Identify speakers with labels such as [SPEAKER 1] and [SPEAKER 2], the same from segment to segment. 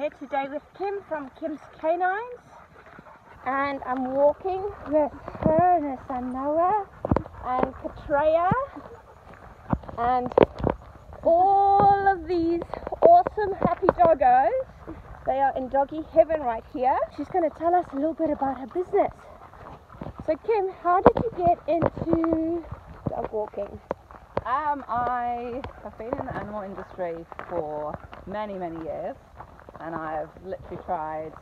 [SPEAKER 1] Here today with Kim from Kim's Canines, and I'm walking with her and her son Noah and Katreya and all of these awesome happy doggos. They are in doggy heaven right here. She's going to tell us a little bit about her business. So Kim, how did you get into dog walking?
[SPEAKER 2] I have been in the animal industry for many years, and I've literally tried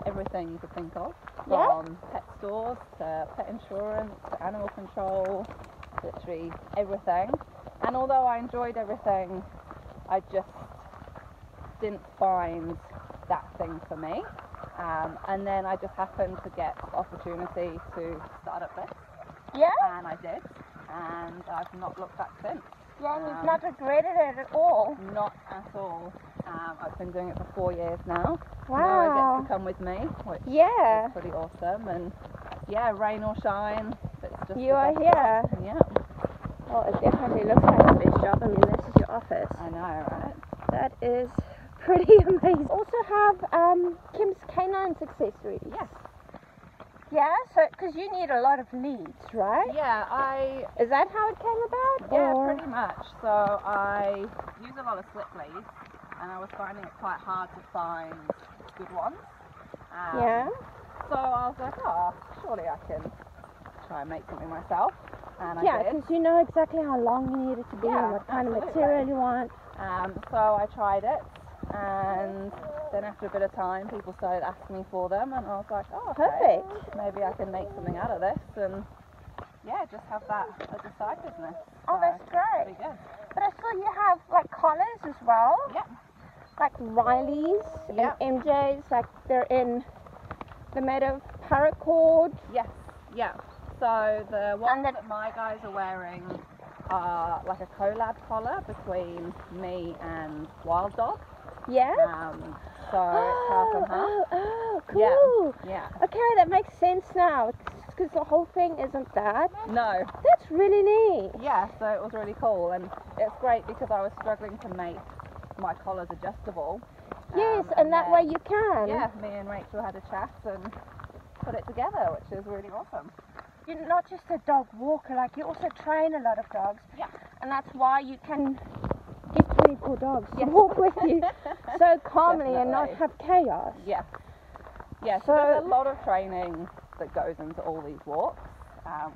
[SPEAKER 2] everything you could think of, from pet stores to pet insurance to animal control, literally everything. And although I enjoyed everything, I just didn't find that thing for me. And then I just happened to get the opportunity to start up this.
[SPEAKER 1] Yeah?
[SPEAKER 2] And I did, and I've not looked back since.
[SPEAKER 1] Yeah, and you've not regretted it at all?
[SPEAKER 2] Not at all. I've been doing it for 4 years now.
[SPEAKER 1] Wow.
[SPEAKER 2] Noah gets to come with me, which is pretty awesome. And yeah, rain or shine, it's just
[SPEAKER 1] you are here.
[SPEAKER 2] Yeah.
[SPEAKER 1] Well, it definitely looks like the best job. I mean, this is your office.
[SPEAKER 2] I know, right?
[SPEAKER 1] That is pretty amazing. Also have Kim's Canines accessories.
[SPEAKER 2] Yes.
[SPEAKER 1] Yeah, so because you need a lot of leads, right?
[SPEAKER 2] Yeah,
[SPEAKER 1] Is that how it came about?
[SPEAKER 2] Yeah,
[SPEAKER 1] or?
[SPEAKER 2] pretty much. So I use a lot of slip leads, and I was finding it quite hard to find good ones.
[SPEAKER 1] Yeah.
[SPEAKER 2] So I was like, oh, surely I can try and make something myself. And I
[SPEAKER 1] Yeah,
[SPEAKER 2] did.
[SPEAKER 1] because you know exactly how long you need it to be and what kind of material you want.
[SPEAKER 2] So I tried it, and then after a bit of time, people started asking me for them, and I was like, oh, okay,
[SPEAKER 1] perfect.
[SPEAKER 2] maybe I can make something out of this, and yeah, just have that as a side business.
[SPEAKER 1] Oh,
[SPEAKER 2] So
[SPEAKER 1] that's great.
[SPEAKER 2] pretty good.
[SPEAKER 1] But I saw you have like collars as well.
[SPEAKER 2] Yeah.
[SPEAKER 1] Like Riley's and MJ's, like they're in the made of paracord.
[SPEAKER 2] Yes, yeah. So the ones that my guys are wearing are like a collab collar between me and Wild Dog.
[SPEAKER 1] Yeah.
[SPEAKER 2] So it's half and half.
[SPEAKER 1] Oh, cool.
[SPEAKER 2] Yeah.
[SPEAKER 1] Okay, that makes sense now. Because the whole thing isn't that.
[SPEAKER 2] No.
[SPEAKER 1] That's really neat.
[SPEAKER 2] Yeah, so it was really cool, and it's great because I was struggling to make my collars adjustable.
[SPEAKER 1] Yes, and that way you can.
[SPEAKER 2] Yeah, me and Rachel had a chat and put it together, which is really awesome.
[SPEAKER 1] You're not just a dog walker, like you also train a lot of dogs.
[SPEAKER 2] Yeah.
[SPEAKER 1] And that's why you can get 24 dogs to walk with you so calmly and not have chaos.
[SPEAKER 2] Yeah. Yeah, so there's a lot of training that goes into all these walks.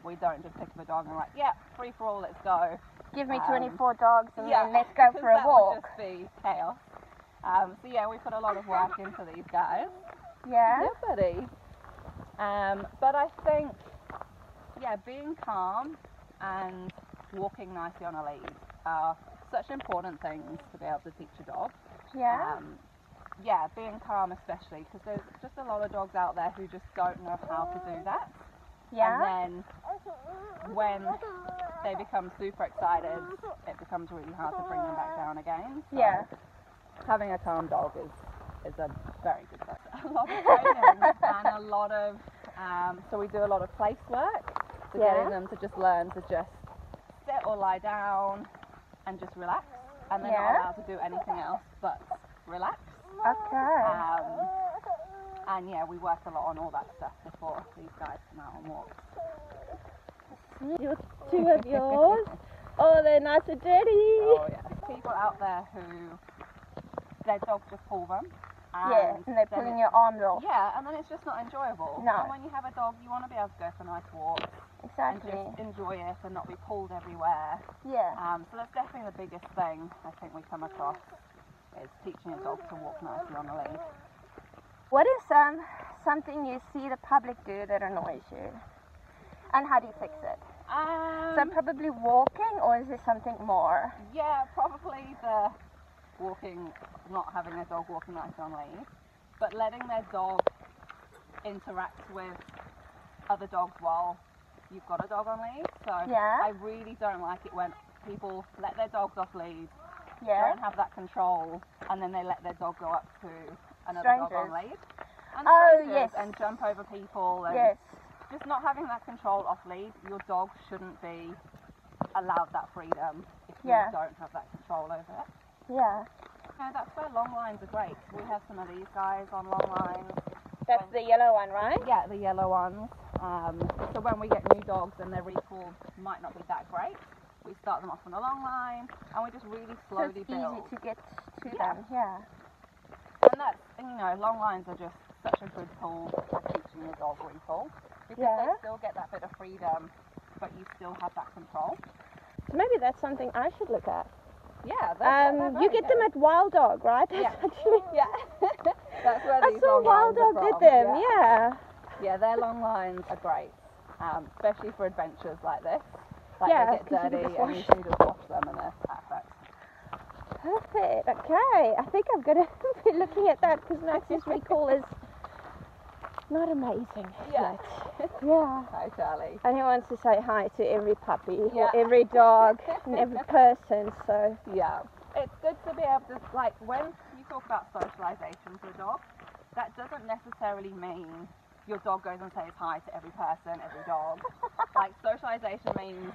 [SPEAKER 2] We don't just pick up a dog and like, yeah, free for all, let's go.
[SPEAKER 1] Give me 24 dogs and then let's go for a walk.
[SPEAKER 2] That would just be chaos. So yeah, we put a lot of work into these guys.
[SPEAKER 1] Yeah?
[SPEAKER 2] Yeah, buddy. But I think, yeah, being calm and walking nicely on a lead are such important things to be able to teach a dog.
[SPEAKER 1] Yeah?
[SPEAKER 2] Yeah, being calm especially, because there's just a lot of dogs out there who just don't know how to do that.
[SPEAKER 1] Yeah?
[SPEAKER 2] And then when they become super excited, it becomes really hard to bring them back down again. So
[SPEAKER 1] yeah.
[SPEAKER 2] Having a calm dog is a very good thing. A lot of training and a lot of, so we do a lot of place work, so getting them to just learn to just sit or lie down and just relax, and they're not allowed to do anything else but relax.
[SPEAKER 1] Okay.
[SPEAKER 2] And yeah, we work a lot on all that stuff before these guys come out on walks.
[SPEAKER 1] Your two of yours. Oh, they're nice and dirty.
[SPEAKER 2] Oh yeah. People out there who their dogs just pull them.
[SPEAKER 1] And they're pulling your arms off.
[SPEAKER 2] Yeah, and then it's just not enjoyable.
[SPEAKER 1] No.
[SPEAKER 2] And when you have a dog, you want to be able to go for nice walks.
[SPEAKER 1] Exactly.
[SPEAKER 2] And just enjoy it and not be pulled everywhere.
[SPEAKER 1] Yeah.
[SPEAKER 2] So that's definitely the biggest thing I think we come across is teaching a dog to walk nicely on a lead.
[SPEAKER 1] What is something you see the public do that annoys you? And how do you fix it? So probably walking, or is there something more?
[SPEAKER 2] Yeah, probably the walking, not having their dog walking nicely on lead, but letting their dog interact with other dogs while you've got a dog on lead. So I really don't like it when people let their dogs off lead, don't have that control, and then they let their dog go up to another dog on lead. And and jump over people and just not having that control off lead. Your dog shouldn't be allowed that freedom if you don't have that control over it.
[SPEAKER 1] Yeah.
[SPEAKER 2] No, that's where long lines are great. We have some of these guys on long lines.
[SPEAKER 1] That's the yellow one, right?
[SPEAKER 2] Yeah, the yellow ones. So when we get new dogs and their recall might not be that great, we start them off on a long line and we just really slowly
[SPEAKER 1] so it's
[SPEAKER 2] build.
[SPEAKER 1] easy to get to them, yeah.
[SPEAKER 2] And that's, long lines are just such a good tool for teaching your dog recall because they still get that bit of freedom, but you still have that control.
[SPEAKER 1] So maybe that's something I should look at.
[SPEAKER 2] Yeah, they're
[SPEAKER 1] you get them at Wild Dog, right?
[SPEAKER 2] Yeah.
[SPEAKER 1] Actually,
[SPEAKER 2] Yeah. That's where these
[SPEAKER 1] I saw
[SPEAKER 2] long
[SPEAKER 1] Wild
[SPEAKER 2] lines
[SPEAKER 1] Dog
[SPEAKER 2] are
[SPEAKER 1] did
[SPEAKER 2] from.
[SPEAKER 1] them, yeah.
[SPEAKER 2] Yeah, their long lines are great, especially for adventures like this. Like
[SPEAKER 1] Yeah,
[SPEAKER 2] they get
[SPEAKER 1] 'cause you
[SPEAKER 2] dirty
[SPEAKER 1] can just
[SPEAKER 2] and you can just wash them and they're perfect.
[SPEAKER 1] Perfect, okay. I think I'm going to be looking at that because Max's recall is not amazing.
[SPEAKER 2] Yeah.
[SPEAKER 1] Yet. Yeah.
[SPEAKER 2] Hi, Charlie.
[SPEAKER 1] And he wants to say hi to every puppy,
[SPEAKER 2] Yeah.
[SPEAKER 1] or every dog, and every person, so.
[SPEAKER 2] Yeah. It's good to be able to, like, when you talk about socialization for a dog, that doesn't necessarily mean your dog goes and says hi to every person, every dog. Like, socialization means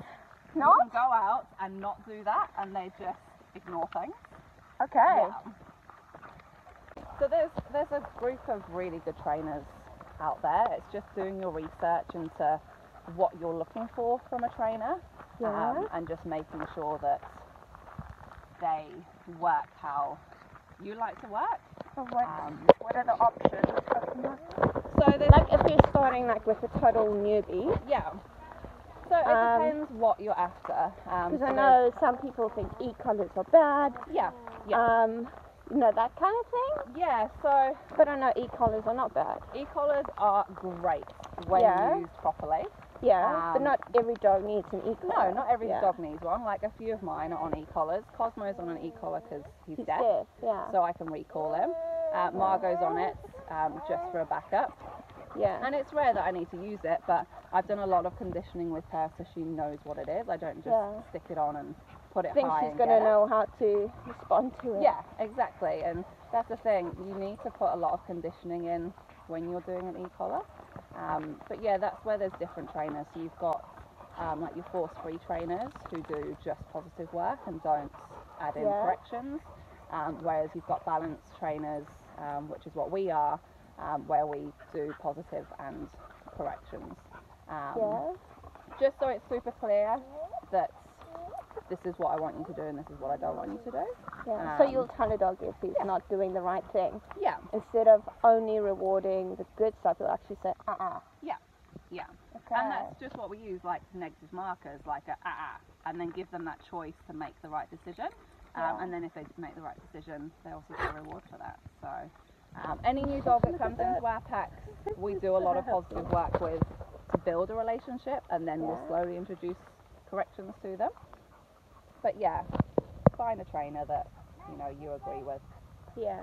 [SPEAKER 2] you can go out and not do that and they just ignore things.
[SPEAKER 1] Okay.
[SPEAKER 2] Yeah. So there's a group of really good trainers out there. It's just doing your research into what you're looking for from a trainer, and just making sure that they work how you like to work.
[SPEAKER 1] So what are the options?
[SPEAKER 2] So there's
[SPEAKER 1] Like if you're starting like with a total newbie,
[SPEAKER 2] yeah. So it depends what you're after.
[SPEAKER 1] because
[SPEAKER 2] So
[SPEAKER 1] I know some people think e-collars are bad.
[SPEAKER 2] Yeah.
[SPEAKER 1] You know, that kind of thing.
[SPEAKER 2] Yeah. So
[SPEAKER 1] But I know e-collars are not bad.
[SPEAKER 2] e-collars are great when used properly.
[SPEAKER 1] Yeah, but not every dog needs an
[SPEAKER 2] No,
[SPEAKER 1] e-collar.
[SPEAKER 2] not every dog needs one. Like a few of mine are on e-collars. Cosmo's on an e-collar because he's deaf,
[SPEAKER 1] yeah.
[SPEAKER 2] so I can recall him. Margot's on it just for a backup.
[SPEAKER 1] Yeah.
[SPEAKER 2] And it's rare that I need to use it, but I've done a lot of conditioning with her so she knows what it is. I don't just stick it on and put it
[SPEAKER 1] I think
[SPEAKER 2] high
[SPEAKER 1] she's
[SPEAKER 2] and
[SPEAKER 1] going
[SPEAKER 2] get
[SPEAKER 1] to
[SPEAKER 2] it.
[SPEAKER 1] know how to respond to it.
[SPEAKER 2] Yeah, exactly. And that's the thing. You need to put a lot of conditioning in when you're doing an e-collar. But yeah, that's where there's different trainers. So you've got like your force-free trainers who do just positive work and don't add in corrections. Whereas you've got balanced trainers, which is what we are, where we do positive and corrections. Just so it's super clear that this is what I want you to do and this is what I don't want you to do.
[SPEAKER 1] Yeah. So you'll tell a dog if he's not doing the right thing.
[SPEAKER 2] Yeah.
[SPEAKER 1] Instead of only rewarding the good stuff, you'll actually say,
[SPEAKER 2] Yeah.
[SPEAKER 1] Okay.
[SPEAKER 2] And that's just what we use, like negative markers, like and then give them that choice to make the right decision. And then if they make the right decision, they also get a reward for that. So any new dog that comes into our packs, we do a lot of positive work with to build a relationship, and then we'll slowly introduce corrections to them. But yeah, find a trainer that you agree with.
[SPEAKER 1] Yeah.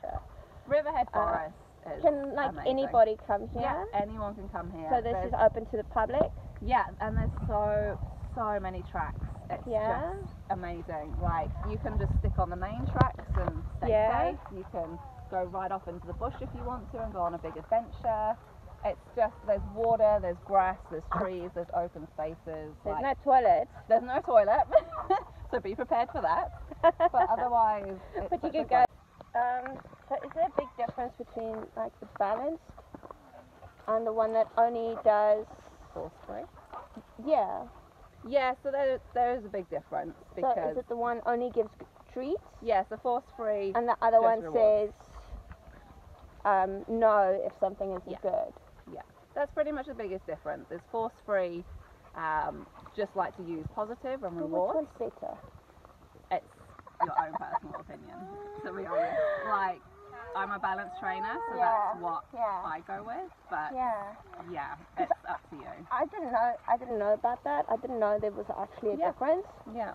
[SPEAKER 1] Sure.
[SPEAKER 2] Riverhead Forest is
[SPEAKER 1] Can
[SPEAKER 2] amazing.
[SPEAKER 1] anybody come here?
[SPEAKER 2] Yeah, anyone can come here.
[SPEAKER 1] So this is open to the public?
[SPEAKER 2] Yeah, and there's so many tracks. It's
[SPEAKER 1] Yeah.
[SPEAKER 2] just amazing. Like you can just stick on the main tracks and stay safe. You can go right off into the bush if you want to and go on a big adventure. It's just, there's water, there's grass, there's trees, there's open spaces.
[SPEAKER 1] There's no toilets.
[SPEAKER 2] There's no toilet, so be prepared for that. But otherwise, it's
[SPEAKER 1] But you
[SPEAKER 2] such a
[SPEAKER 1] could go. So is there a big difference between like the balanced and the one that only does
[SPEAKER 2] force-free.
[SPEAKER 1] Yeah.
[SPEAKER 2] Yeah, so there is a big difference because
[SPEAKER 1] So is it the one only gives treats?
[SPEAKER 2] yes, the force-free
[SPEAKER 1] And the other
[SPEAKER 2] just
[SPEAKER 1] one
[SPEAKER 2] rewards.
[SPEAKER 1] says no if something isn't good.
[SPEAKER 2] Yeah, that's pretty much the biggest difference. Is force-free just like to use positive and
[SPEAKER 1] Which
[SPEAKER 2] reward.
[SPEAKER 1] one's better?
[SPEAKER 2] It's your own personal opinion, to be honest. Like, I'm a balance trainer, so that's what I go with. But yeah, it's up to you.
[SPEAKER 1] I didn't know about that. I didn't know there was actually a difference.
[SPEAKER 2] Yeah,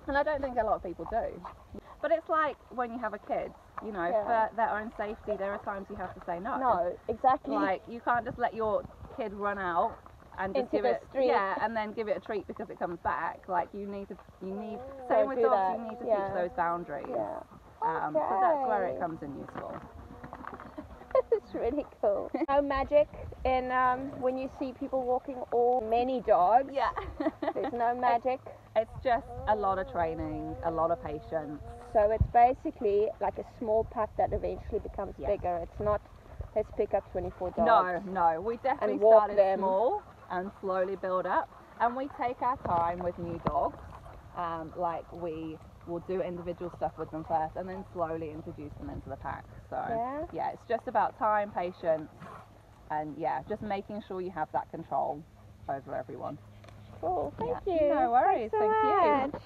[SPEAKER 2] and I don't think a lot of people do. But it's like when you have a kid, for their own safety, there are times you have to say no.
[SPEAKER 1] No, exactly.
[SPEAKER 2] Like, you can't just let your kid run out and just
[SPEAKER 1] Into
[SPEAKER 2] give
[SPEAKER 1] the
[SPEAKER 2] it,
[SPEAKER 1] street.
[SPEAKER 2] and then give it a treat because it comes back. Like, you need,
[SPEAKER 1] Don't
[SPEAKER 2] same with
[SPEAKER 1] do
[SPEAKER 2] dogs,
[SPEAKER 1] that.
[SPEAKER 2] you need to
[SPEAKER 1] Yeah.
[SPEAKER 2] teach those boundaries.
[SPEAKER 1] Yeah.
[SPEAKER 2] So that's where it comes in useful.
[SPEAKER 1] It's really cool. No magic in when you see people walking all many dogs.
[SPEAKER 2] Yeah.
[SPEAKER 1] There's no magic.
[SPEAKER 2] It's just a lot of training, a lot of patience.
[SPEAKER 1] So it's basically like a small pack that eventually becomes
[SPEAKER 2] Yeah.
[SPEAKER 1] bigger. It's not, let's pick up 24 dogs.
[SPEAKER 2] No, we definitely
[SPEAKER 1] And walk
[SPEAKER 2] started
[SPEAKER 1] them.
[SPEAKER 2] small and slowly build up. And we take our time with new dogs. Like we will do individual stuff with them first and then slowly introduce them into the pack. So
[SPEAKER 1] Yeah.
[SPEAKER 2] it's just about time, patience, and just making sure you have that control over everyone.
[SPEAKER 1] Cool, thank
[SPEAKER 2] Yeah.
[SPEAKER 1] you.
[SPEAKER 2] No worries,
[SPEAKER 1] Thanks so
[SPEAKER 2] thank you.
[SPEAKER 1] much.